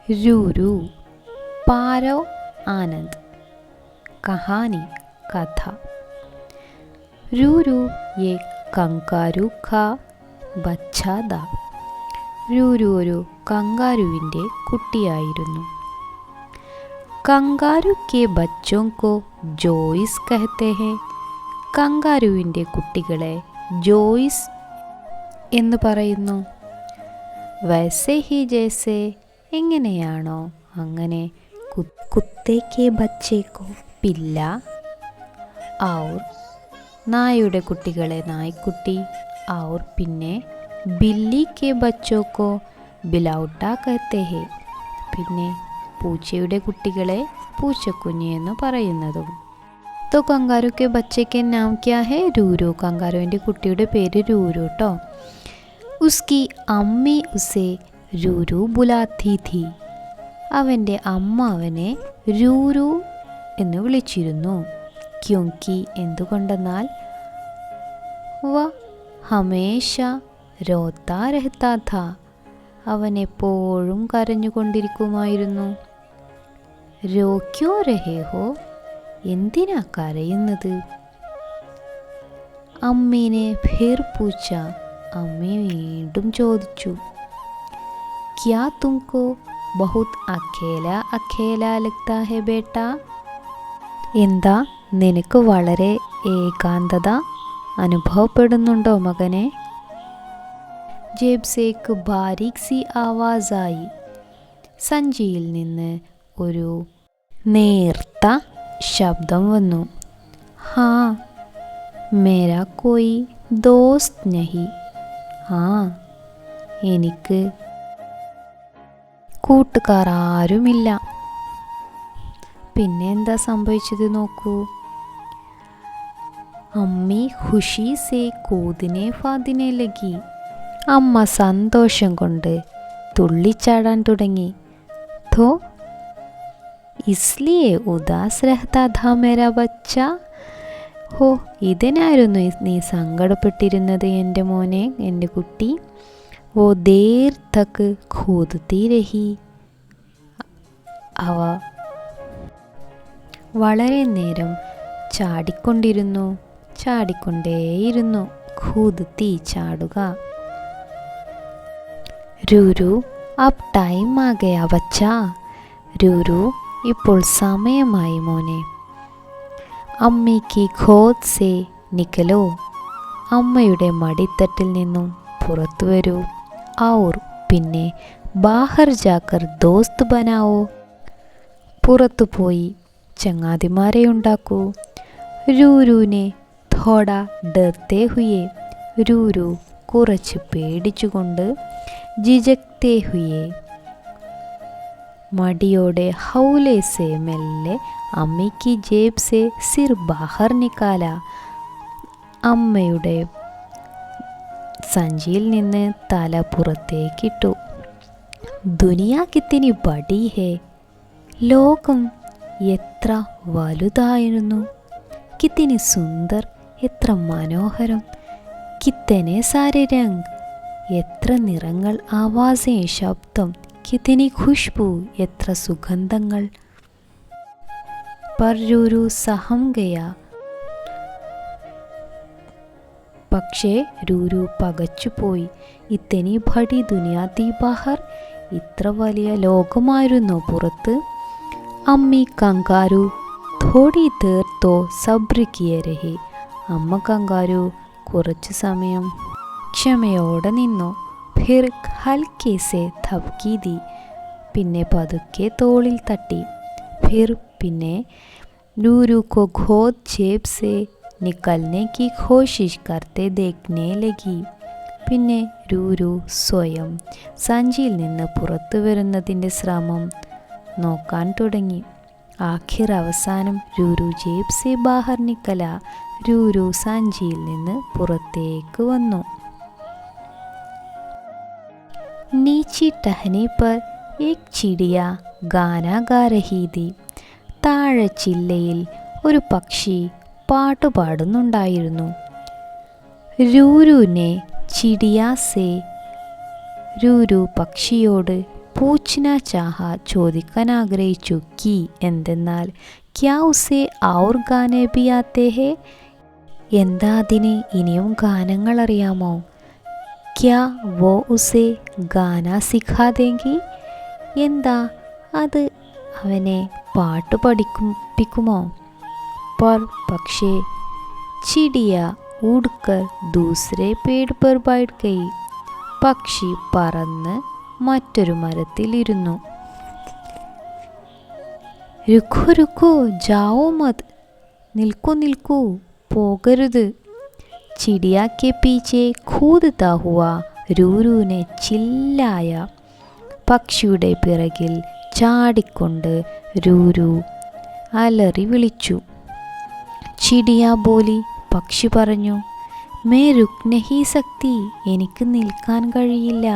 रूरू पारव आनंद कहानी कथा। रूरू ये कंगारू का बच्चा था। रूरू ഒരു കങ്കാരുവിൻ്റെ കുട്ടിയായിരുന്നു. कंगारू के बच्चों को ജോയ്സ് कहते हैं. കങ്കാരുവിൻ്റെ കുട്ടികളെ ജോയ്സ് എന്ന് പറയുന്നു. വൈസെ ഹി ജൈസെ എങ്ങനെയാണോ അങ്ങനെ. കുത്തേ കെ ബച്ചേ കോ പില്ല ഔർ നായയുടെ കുട്ടികളെ നായ്ക്കുട്ടി ഔർ പിന്നെ ബില്ലി കെ ബച്ചോ കോ ബിലൗട്ട കഹത്തെ ഹേ പിന്നെ പൂച്ചയുടെ കുട്ടികളെ പൂച്ചക്കുഞ്ഞ് എന്ന് പറയുന്നതും. तो कंगारू के बच्चे के नाम क्या है? रूरू. कंगारुവിൻ്റെ കുട്ടിയുടെ പേര് रूरू ട്ടോ. उसकी अम्मी उसे रूरू बुलाती थी. അവൻ്റെ അമ്മ അവനെ रूरू എന്ന് വിളിച്ചിരുന്നു. क्योंकि എന്തുകൊണ്ടെന്നാൽ വ ഹമേശ रोता रहता था. അവൻ എപ്പോഴും കരഞ്ഞുകൊണ്ടിരിക്കുമായിരുന്നു. रो क्यों रहे हो? എന്തിനാ കരയുന്നത്? അമ്മീനെ ഫിർ പൂച്ച. അമ്മ വീണ്ടും ചോദിച്ചു. ക്യാ തുംകോ ബഹുത് അഖേല അഖേല ലഗ്താ ഹെ ബേട്ടാ? എന്താ നിനക്ക് വളരെ ഏകാന്തത അനുഭവപ്പെടുന്നുണ്ടോ മകനെ? ജേബ് സേക്ക് ബാരിക് സി ആവാസായി. സഞ്ചിയിൽ നിന്ന് ഒരു നേർത്ത ശബ്ദം വന്നു. ഹാ മേരാ കോയി ദോസ്ത് നഹി. ആ എനിക്ക് കൂട്ടുകാർ ആരുമില്ല. പിന്നെ എന്താ സംഭവിച്ചത് നോക്കൂ. അമ്മി ഖുഷി സേ കൂദിനെ ഫാദിനെ ലഗി. അമ്മ സന്തോഷം കൊണ്ട് തുള്ളിച്ചാടാൻ തുടങ്ങി. ഥോ ഇസ്ലിയെ ഉദാസ് രഹ്താ ഥാ മേരാ ബച്ച. ഹോ ഇതിനായിരുന്നു നീ സങ്കടപ്പെട്ടിരുന്നത് എൻ്റെ മോനെ, എൻ്റെ കുട്ടി. വോ ദേർ തക്ക് ഖൂദ്തി രഹി. അവ വളരെ നേരം ചാടിക്കൊണ്ടേയിരുന്നു. ഖൂദ്തി ചാടുക. रूरू अब टाइम आ गया बच्चा. रूरू ഇപ്പോൾ സമയമായി മോനെ. അമ്മി കി ഖോദ് സേ നിക്കലോ. അമ്മയുടെ മടിത്തട്ടിൽ നിന്നും പുറത്തു വരൂ. ഔർ പിന്നെ ബാഹർ ജാക്കർ ദോസ്ത് ബനാവോ. പുറത്തു പോയി ചങ്ങാതിമാരെ ഉണ്ടാക്കൂ. രൂരൂനെ ഥോഡ ഡർത്തെ ഹുയെ. രൂരു കുറച്ച് പേടിച്ചുകൊണ്ട് ജിജക്തേ ഹുയെ മടിയോടെ ഹൗലെ സെ മെല്ലെ അമ്മി കി ജേബ് സെ സിർ ബാഹർ നിക്കാല. അമ്മയുടെ സഞ്ചിയിൽ നിന്ന് തല പുറത്തേക്കിട്ടു. ദുനിയാ കിത്തിനി ബഡി ഹേ. ലോകം എത്ര വലുതായിരുന്നു. കിത്തിനി സുന്ദർ എത്ര മനോഹരം. കിത്തനെ സാരെ രംഗ് എത്ര നിറങ്ങൾ. ആവാസേ ശബ്ദം. കിത്തിനി ഖുഷ്ബു എത്ര സുഗന്ധങ്ങൾ. പർ രൂരു സഹം ഗയ. പക്ഷേ രൂരു പകച്ചുപോയി. ഇത്തനി ബഡി ദുനിയാ തീ ബാഹർ. ഇത്ര വലിയ ലോകമായിരുന്നു പുറത്ത്. അമ്മി കങ്കാരു തോടി ദേർ തോ സബ്ർ കിയെ രഹി. അമ്മ കങ്കാരു കുറച്ചു സമയം ക്ഷമയോടെ നിന്നു. ഫിർ ഹൽക്കെ സെ ധപ്കി ദി. പിന്നെ പതുക്കെ തോളിൽ തട്ടി. ഫിർ പിന്നെ രൂരു കോ ഖോദ് ജേബ് സെ നിക്കൽനെ കി കോശിഷ് കർത്തെ ദേഖ്നെ ലഗി. പിന്നെ രൂരു സ്വയം സഞ്ചിയിൽ നിന്ന് പുറത്തു വരുന്നതിൻ്റെ ശ്രമം നോക്കാൻ തുടങ്ങി. ആഖിർ അവസാനം രൂരു ജേബ് സെ ബാഹർ നിക്കല. രൂരു സഞ്ചിയിൽ നിന്ന് പുറത്തേക്ക് വന്നു. नीची टहनी पर एक चिड़िया गाना गा रही थी. താഴെ ചില്ലയിൽ ഒരു പക്ഷി പാട്ടുപാടുന്നുണ്ടായിരുന്നു. രൂരുനെ ചിടിയാസെ. രൂരു പക്ഷിയോട് പൂച്ഛന ചാഹ ചോദിക്കാൻ ആഗ്രഹിച്ചു. കി എന്തെന്നാൽ ക്യാ ഉസേ ഔർ ഗാനെ ഭി ആത്തെ ഹേ എന്താ അതിന് ഇനിയും ഗാനങ്ങൾ അറിയാമോ? ക്യാ വോ ഉസേ ഗാന സിഖാ ദേങ്കി എന്താ അത് അവനെ പാട്ട് പഠിപ്പിക്കുമോ? पर പക്ഷേ ചിടിയ ഉഡ്കർ ദൂസരെ പേട് पर बैठ गई പക്ഷി പറന്ന് മറ്റൊരു മരത്തിലിരുന്നു. രുക്കോ രുക്കോ ജാവോ മത് നിൽക്കൂ നിൽക്കൂ പോകരുത്. ചിടിയ കെ പീച്ചെ കൂദതാ ഹുവാ രൂരുവിനെ ചില്ലായ പക്ഷിയുടെ പിറകിൽ ചാടിക്കൊണ്ട് രൂരു അലറി വിളിച്ചു. ചിടിയ ബോലി പക്ഷി പറഞ്ഞു, മേ രുക് നഹീ സക്തി എനിക്ക് നിൽക്കാൻ കഴിയില്ല.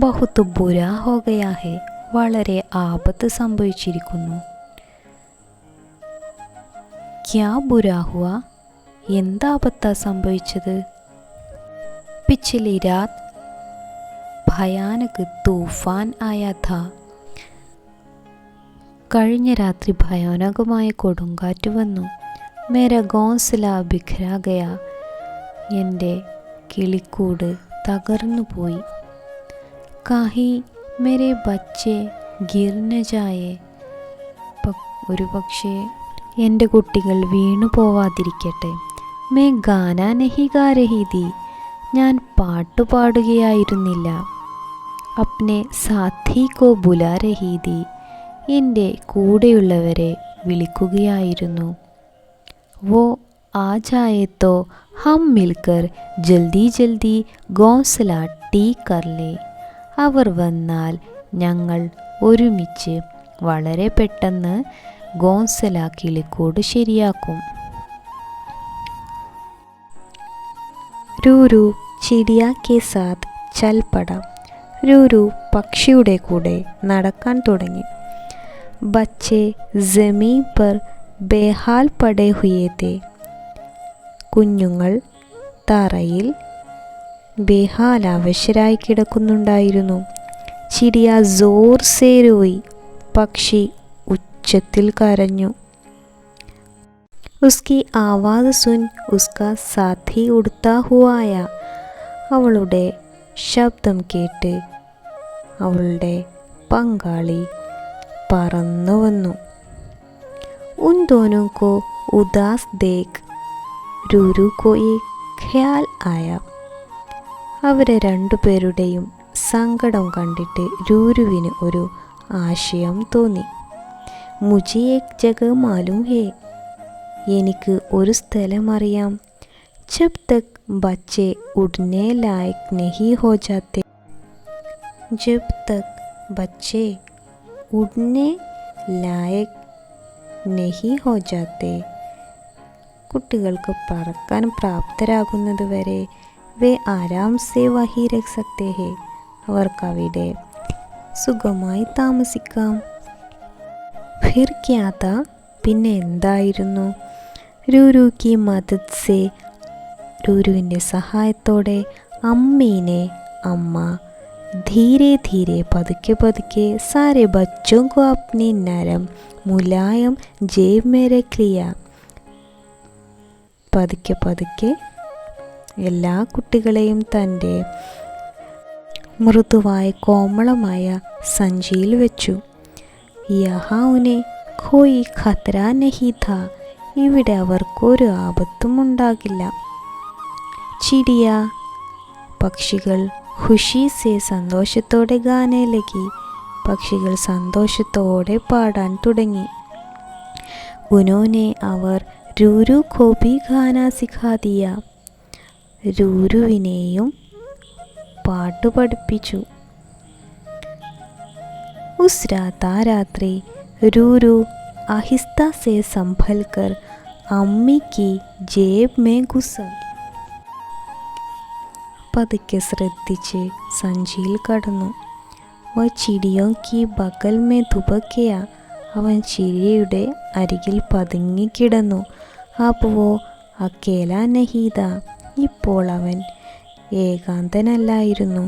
ബഹുത് ബുരാ ഹോ ഗയാ ഹേ വളരെ ആപത്ത് സംഭവിച്ചിരിക്കുന്നു. ക്യാ ബുരാ ഹുവാ എന്താപത്താ സംഭവിച്ചത്? പിछली रात ഭയാനക് തൂഫാൻ ആയാ ഥാ കഴിഞ്ഞ രാത്രി ഭയാനകമായ കൊടുങ്കാറ്റ് വന്നു. മേരാ ഗോൻസല ബിഖരാ ഗയാ എൻ്റെ കിളിക്കൂട് തകർന്നുപോയി. കാഹി മേരെ ബച്ചെ ഗിർ ന ജായേ ഒരു പക്ഷേ എൻ്റെ കുട്ടികൾ വീണു പോവാതിരിക്കട്ടെ. മേ ഗാന നഹി ഗാ രഹി തി ഞാൻ പാട്ടുപാടുകയായിരുന്നില്ല. അപ്നെ സാഥി കോ ബുലാ രഹി തി എൻ്റെ കൂടെയുള്ളവരെ വിളിക്കുകയായിരുന്നു. വോ ആ ജായേ തോ ഹം മിൽക്കർ ജൽദി ജൽദി ഗോൻസല ടീ കർ ലേ അവർ വന്നാൽ ഞങ്ങൾ ഒരുമിച്ച് വളരെ പെട്ടെന്ന് ഗോൻസല കിളിക്കൂട് ശരിയാക്കും. രൂരു ചിടിയ കെ സാത്ത് ചൽ പട രൂരു പക്ഷിയുടെ കൂടെ നടക്കാൻ തുടങ്ങി. ബച്ചെ ജമീൻ പർ ബേഹാൽ പടേ ഹുയേ തേ കുഞ്ഞുങ്ങൾ തറയിൽ ബേഹാലാവശരായി കിടക്കുന്നുണ്ടായിരുന്നു. ചിടിയ ജോർ സേ രോയി പക്ഷി ഉച്ചത്തിൽ കരഞ്ഞു. ഉസ്കി ആവാസ് സുൻ ഉസ്കാ സാഥി ഉഡ്താ ഹുവാ ആയാ അവളുടെ ശബ്ദം കേട്ട് അവളുടെ പങ്കാളി പറന്നു വന്നു. ഉൻ ദോനോ കോ ഉദാസ് ദേഖ് രൂരു കോ ഏക് ഖ്യാൽ ആയാ അവരെ രണ്ടുപേരുടെയും സങ്കടം കണ്ടിട്ട് രൂരുവിന് ഒരു ആശയം തോന്നി. മുझे एक जगह मालूम है എനിക്ക് ഒരു സ്ഥലം അറിയാം. जब तक बच्चे उड़ने लायक नहीं हो जाते जब तक बच्चे उड़ने लायक नहीं हो जाते കുട്ടികൾക്ക് പറക്കാൻ പ്രാപ്തരാകുന്നത് വരെ വേ ആരാം സേ വഹി രഖ് സക്തേ ഹേ അവർക്കവിടെ സുഖമായി താമസിക്കാം. ഫിർ ക്യാ താ പിന്നെ എന്തായിരുന്നു? രൂരു കി മദദ് സേ രൂരുവിൻ്റെ സഹായത്തോടെ അമ്മീനെ അമ്മ ധീരെ ധീരെ പതുക്കെ പതുക്കെ സാരെ ബച്ചോं को अपनी नरम मुलायम जेब में रख लिया പതുക്കെ പതുക്കെ എല്ലാ കുട്ടികളെയും തൻ്റെ മൃദുവായ കോമളമായ സഞ്ചിയിൽ വെച്ചു. യഹാ ഉനെ കോയി ഖതര നഹി ഥാ ഇവിടെ അവർക്കൊരു ആപത്തും ഉണ്ടാകില്ല. ചിടിയ പക്ഷികൾ ഖുഷി സേ സന്തോഷത്തോടെ ഗാനെ ലഗി പക്ഷികൾ സന്തോഷത്തോടെ പാടാൻ തുടങ്ങി. ഉനോനെ അവർ രൂരു കോ ഭി ഗാന സിഖാ ദിയ രൂരുവിനെയും പാട്ടു പഠിപ്പിച്ചു. ഉസ് രാത് ആ രാത്രി രൂരു ആഹിസ്ത സേ സംഭൽ കർ അമ്മി കി ജേബ് മേ ഘുസ പതുക്കെ ശ്രദ്ധിച്ച് സഞ്ചിയിൽ കടന്നു. വ ചിടിയോ കി ബഗൽ മേ ദുബക് ഗയാ അവൻ ചിരിയുടെ അരികിൽ പതുങ്ങിക്കിടന്നു. അബ് വോ അക്കേല നഹി താ ഇപ്പോൾ അവൻ ഏകാന്തനല്ലായിരുന്നു.